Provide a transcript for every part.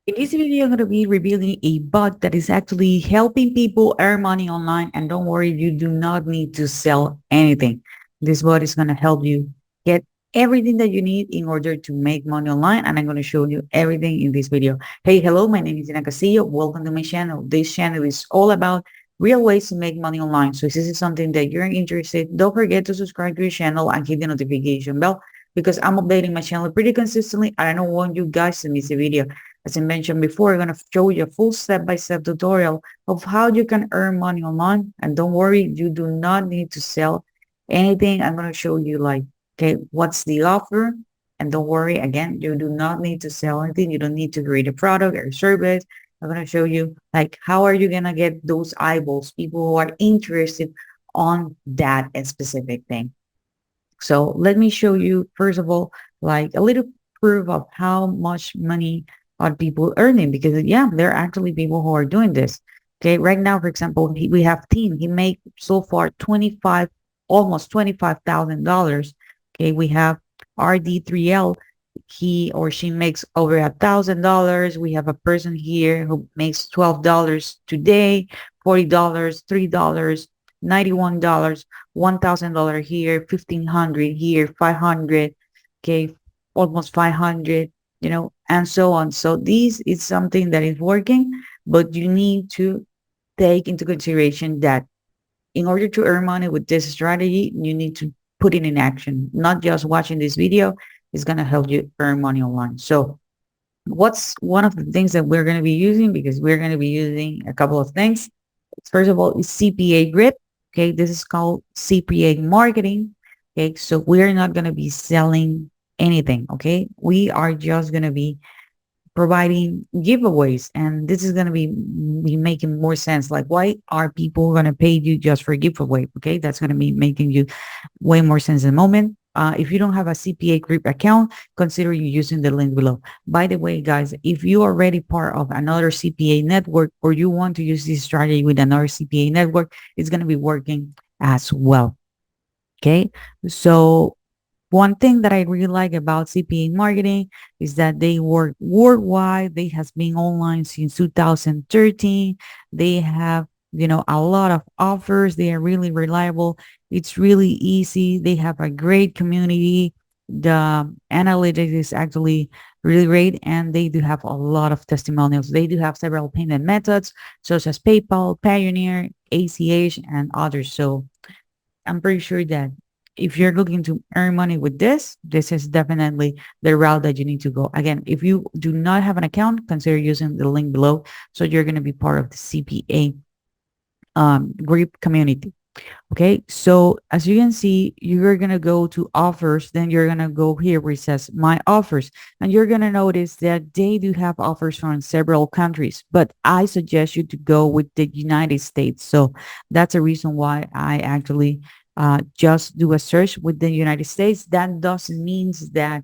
In this video, I'm going to be revealing a bot that is actually helping people earn money online. And don't worry, you do not need to sell anything. This bot is going to help you get everything that you need in order to make money online. And I'm going to show you everything in this video. Hey, hello, my name is Castillo. Welcome to my channel. This channel is all about real ways to make money online. So if this is something that you're interested, don't forget to subscribe to your channel and hit the notification bell because I'm updating my channel pretty consistently. And I don't want you guys to miss a video. As I mentioned before, I'm going to show you a full step-by-step tutorial of how you can earn money online. And don't worry, you do not need to sell anything. I'm going to show you like, okay, what's the offer? And don't worry, again, you do not need to sell anything. You don't need to create a product or service. I'm going to show you like, how are you going to get those eyeballs, people who are interested on that specific thing. So let me show you, first of all, like a little proof of how much money are people earning, because yeah, there are actually people who are doing this. Okay, right now, for example, we have Team. He made so far almost $25,000. Okay, we have RD3L. He or she makes over $1,000. We have a person here who makes $12 today, $40, $3, $91, $1,000 here, 1,500 here, 500, okay, almost 500, and so on. So this is something that is working, but you need to take into consideration that in order to earn money with this strategy, you need to put it in action. Not just watching this video is going to help you earn money online. So what's one of the things that we're going to be using? Because we're going to be using a couple of things. First of all, is CPA grip. Okay, this is called CPA marketing. Okay, so we're not going to be selling anything. Okay, we are just going to be providing giveaways, and this is going to be making more sense. Like, why are people going to pay you just for a giveaway? Okay, that's going to be making you way more sense in the moment. If you don't have a CPA group account, consider you using the link below. By the way, guys, if you are already part of another CPA network or you want to use this strategy with another CPA network, it's going to be working as well. Okay, so one thing that I really like about CPA marketing is that they work worldwide. They has been online since 2013. They have, a lot of offers. They are really reliable. It's really easy. They have a great community. The analytics is actually really great, and they do have a lot of testimonials. They do have several payment methods such as PayPal, Payoneer, ACH, and others. So I'm pretty sure that if you're looking to earn money with this is definitely the route that you need to go. Again, if you do not have an account, consider using the link below. So you're going to be part of the CPA group community. Okay, so as you can see, you're going to go to offers, then you're going to go here where it says my offers, and you're going to notice that they do have offers from several countries, but I suggest you to go with the United States. So that's a reason why I actually just do a search with the United States. That doesn't mean that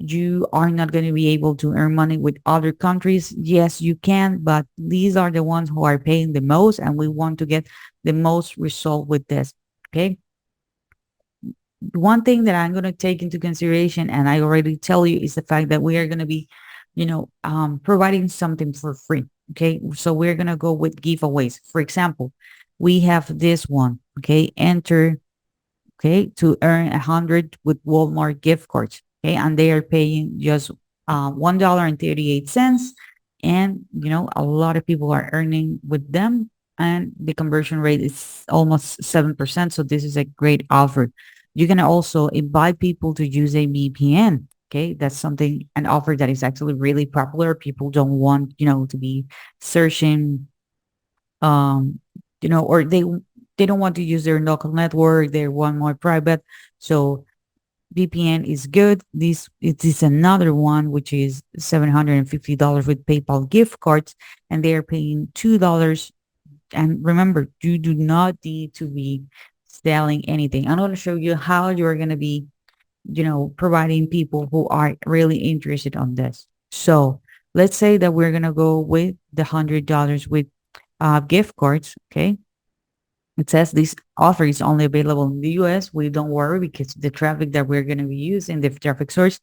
you are not going to be able to earn money with other countries. Yes, you can, but these are the ones who are paying the most, and we want to get the most result with this. Okay. One thing that I'm going to take into consideration, and I already tell you, is the fact that we are going to be, providing something for free. Okay. So we're going to go with giveaways. For example, we have this one. Okay. Enter, okay, to earn 100 with Walmart gift cards. Okay, and they are paying just $1.38, and a lot of people are earning with them, and the conversion rate is almost 7%. So this is a great offer. You can also invite people to use a VPN. Okay, that's an offer that is actually really popular. People don't want to be searching um or they don't want to use their local network. They want more private. So VPN is good. This it is another one which is $750 with PayPal gift cards, and they are paying $2. And remember, you do not need to be selling anything. I'm going to show you how you're going to be providing people who are really interested on this. So let's say that we're going to go with the $100 with gift cards. Okay, it says this offer is only available in the US. We don't worry because the traffic that we're going to be using, the traffic source,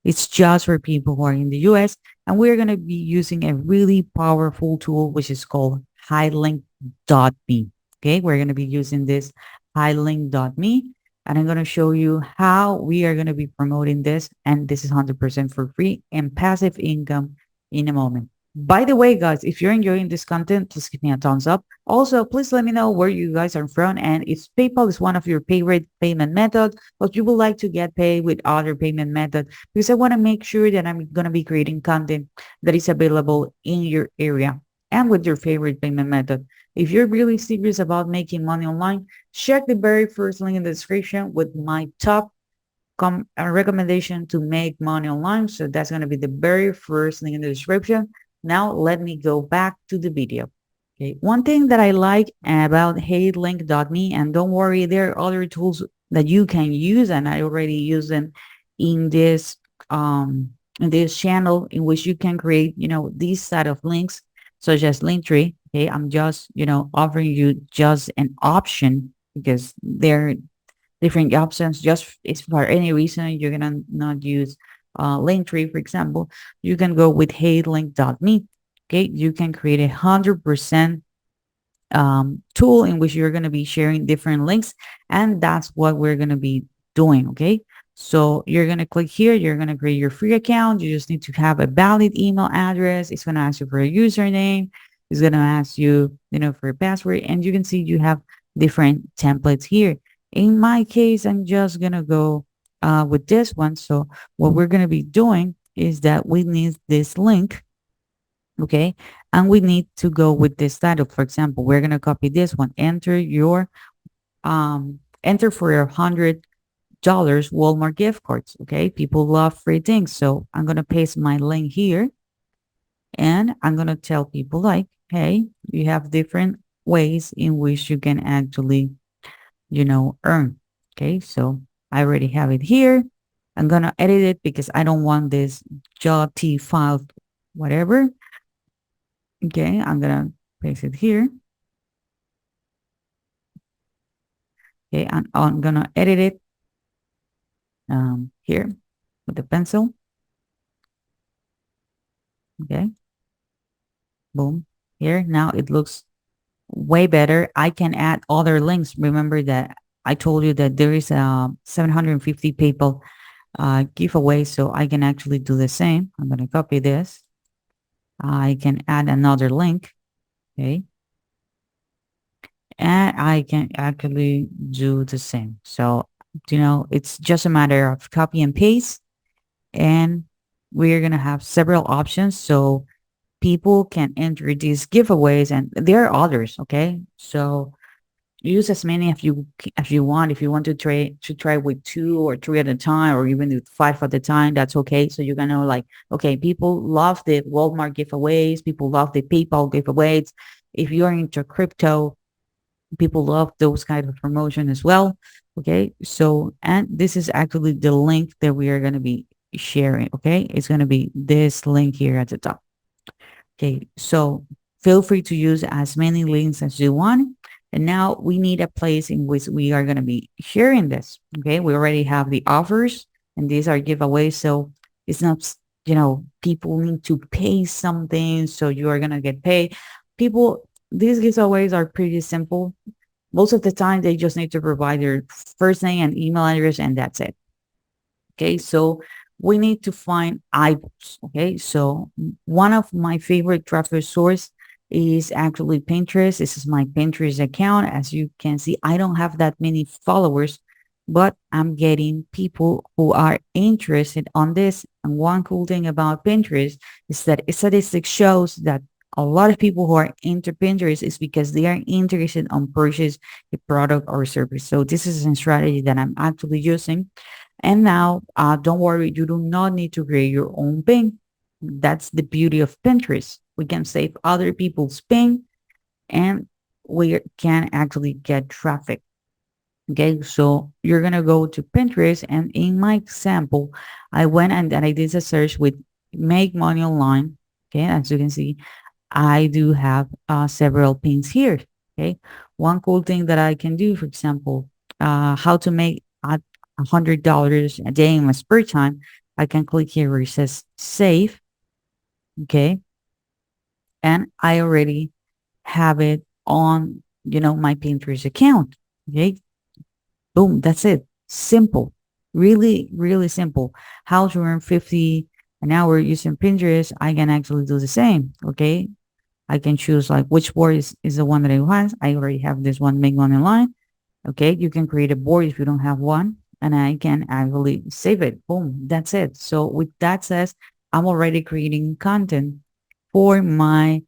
It's just for people who are in the US. And we're going to be using a really powerful tool, which is called highlink.me. Okay, we're going to be using this highlink.me. And I'm going to show you how we are going to be promoting this. And this is 100% for free and passive income in a moment. By the way, guys, if you're enjoying this content, please give me a thumbs up. Also, please let me know where you guys are from and if PayPal is one of your favorite payment methods, but you would like to get paid with other payment methods, because I want to make sure that I'm going to be creating content that is available in your area and with your favorite payment method. If you're really serious about making money online, check the very first link in the description with my top recommendation to make money online. So that's going to be the very first link in the description. Now let me go back to the video. Okay, one thing that I like about HeyLink.me, and don't worry, there are other tools that you can use, and I already use them in this channel, in which you can create, these set of links, such as Linktree. Okay, I'm just, offering you just an option because they're different options. Just if for any reason you're gonna not use Linktree, for example, you can go with HeyLink.me. Okay, you can create 100% tool in which you're going to be sharing different links, and that's what we're going to be doing. Okay, so you're going to click here, you're going to create your free account. You just need to have a valid email address. It's going to ask you for a username. It's going to ask you, for a password, and you can see you have different templates here. In my case, I'm just going to go with this one. So what we're going to be doing is that we need this link. Okay, and we need to go with this title. For example, we're going to copy this one. Enter for your $100 Walmart gift cards. Okay, people love free things, so I'm going to paste my link here, and I'm going to tell people like, hey, you have different ways in which you can actually, earn. Okay, so I already have it here. I'm going to edit it because I don't want this JT file, whatever. Okay, I'm gonna paste it here. Okay, and I'm gonna edit it here with the pencil. Okay, boom. Here, now it looks way better. I can add other links. Remember that I told you that there is a 750 PayPal giveaway, so I can actually do the same. I'm gonna copy this. I can add another link. Okay, and I can actually do the same. So, it's just a matter of copy and paste, and we're going to have several options. So people can enter these giveaways, and there are others. Okay. So use as many as you want. If you want to try with 2 or 3 at a time, or even with 5 at a time, that's okay. So you're going to like, okay, people love the Walmart giveaways. People love the PayPal giveaways. If you're into crypto, people love those kind of promotion as well. Okay, so and this is actually the link that we are going to be sharing. Okay, it's going to be this link here at the top. Okay, so feel free to use as many links as you want. And now we need a place in which we are going to be sharing this. Okay, we already have the offers, and these are giveaways. So it's not, people need to pay something, so you are going to get paid. These giveaways are pretty simple. Most of the time, they just need to provide their first name and email address, and that's it. Okay, so we need to find eyeballs. Okay, so one of my favorite traffic source is actually Pinterest. This is my Pinterest account. As you can see, I don't have that many followers, but I'm getting people who are interested on this. And one cool thing about Pinterest is that statistics shows that a lot of people who are into Pinterest is because they are interested on purchase a product or service. So this is a strategy that I'm actually using. And now, don't worry, you do not need to create your own pin. That's the beauty of Pinterest. We can save other people's pin, and we can actually get traffic. Okay, so you're going to go to Pinterest, and in my example, I went and I did a search with make money online. Okay, as you can see, I do have several pins here. Okay, one cool thing that I can do, for example, how to make $100 a day in my spare time. I can click here where it says save. Okay. And I already have it on, my Pinterest account. Okay. Boom. That's it. Simple. Really, really simple. How to earn 50 an hour using Pinterest. I can actually do the same. Okay. I can choose like which board is the one that I want. I already have this one, make money online. Okay. You can create a board if you don't have one, and I can actually save it. Boom. That's it. So with that says, I'm already creating content for my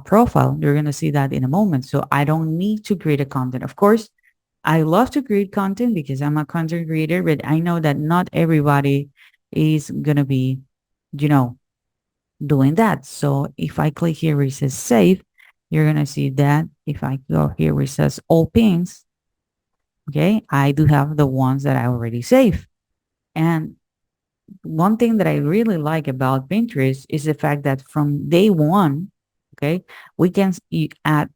profile. You're going to see that in a moment. So I don't need to create a content. Of course, I love to create content because I'm a content creator, but I know that not everybody is going to be, you know, doing that. So if I click here where it says save, you're going to see that if I go here where it says all pins, okay, I do have the ones that I already saved. And one thing that I really like about Pinterest is the fact that from day one, okay, we can add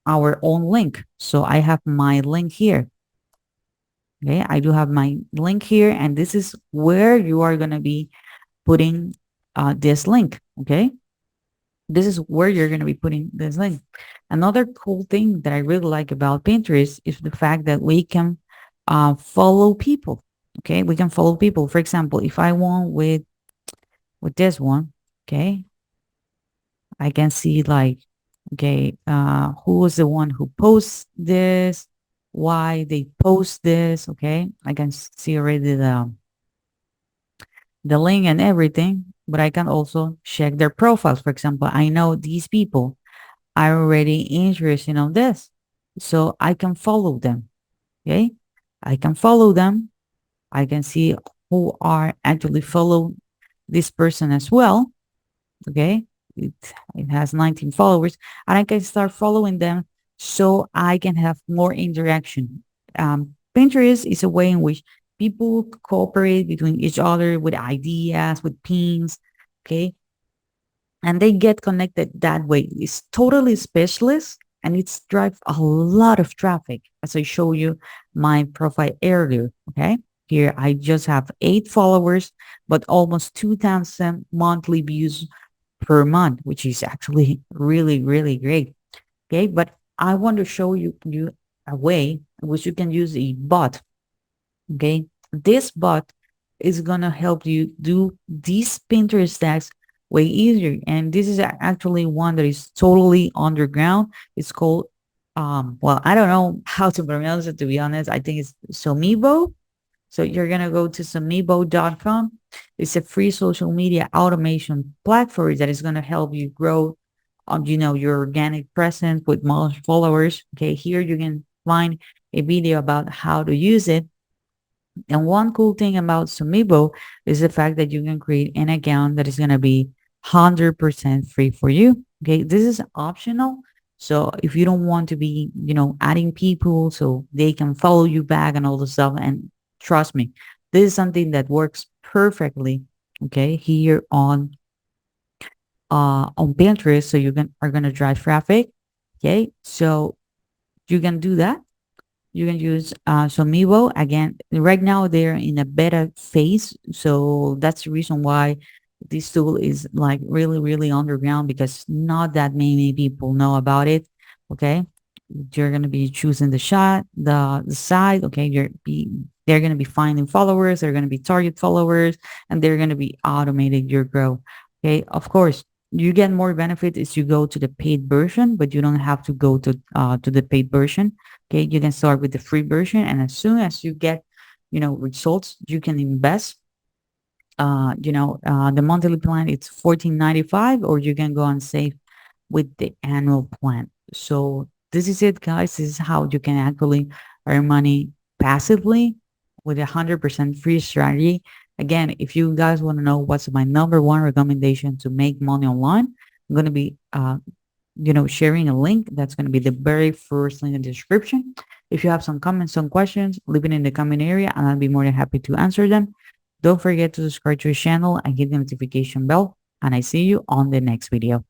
our own link. So I have my link here. Okay, I do have my link here, and this is where you are going to be putting this link. Okay, this is where you're going to be putting this link. Another cool thing that I really like about Pinterest is the fact that we can follow people. Okay, we can follow people. For example, if I want with this one, okay, I can see like, okay, who was the one who posts this, why they post this. Okay, I can see already the link and everything, but I can also check their profiles. For example, I know these people are already interested in this, so I can follow them. Okay, I can follow them. I can see who are actually follow this person as well. Okay, it, it has 19 followers, and I can start following them so I can have more interaction. Pinterest is a way in which people cooperate between each other with ideas, with pins. Okay, and they get connected that way. It's totally specialist, and it's drive a lot of traffic, as I show you my profile earlier. Okay, here I just have 8 followers, but almost 2,000 monthly views per month, which is actually really, really great. Okay, but I want to show you a way in which you can use a bot. Okay, this bot is gonna help you do these Pinterest tags way easier. And this is actually one that is totally underground. It's called well, I don't know how to pronounce it, to be honest. I think it's Sumibo. So you're gonna go to sumibo.com. It's a free social media automation platform that is gonna help you grow your organic presence with more followers. Okay, here you can find a video about how to use it. And one cool thing about Sumibo is the fact that you can create an account that is going to be 100% free for you. Okay, this is optional. So if you don't want to be, adding people so they can follow you back and all the stuff, and trust me, this is something that works perfectly. Okay, here on Pinterest, so you are gonna drive traffic. Okay, so you can do that. You can use Sumibo. Again, right now they're in a beta phase. So that's the reason why this tool is like really, really underground, because not that many people know about it. Okay. You're going to be choosing the side. Okay. They're going to be finding followers. They're going to be target followers, and they're going to be automating your growth. Okay. Of course, you get more benefit if you go to the paid version, but you don't have to go to the paid version. Okay, you can start with the free version, and as soon as you get, results, you can invest. The monthly plan it's 14.95, or you can go and save with the annual plan. So this is it, guys. This is how you can actually earn money passively with 100% free strategy. Again, if you guys want to know what's my number one recommendation to make money online, I'm going to be sharing a link. That's going to be the very first link in the description. If you have some comments, some questions, leave it in the comment area, and I'll be more than happy to answer them. Don't forget to subscribe to the channel and hit the notification bell, and I see you on the next video.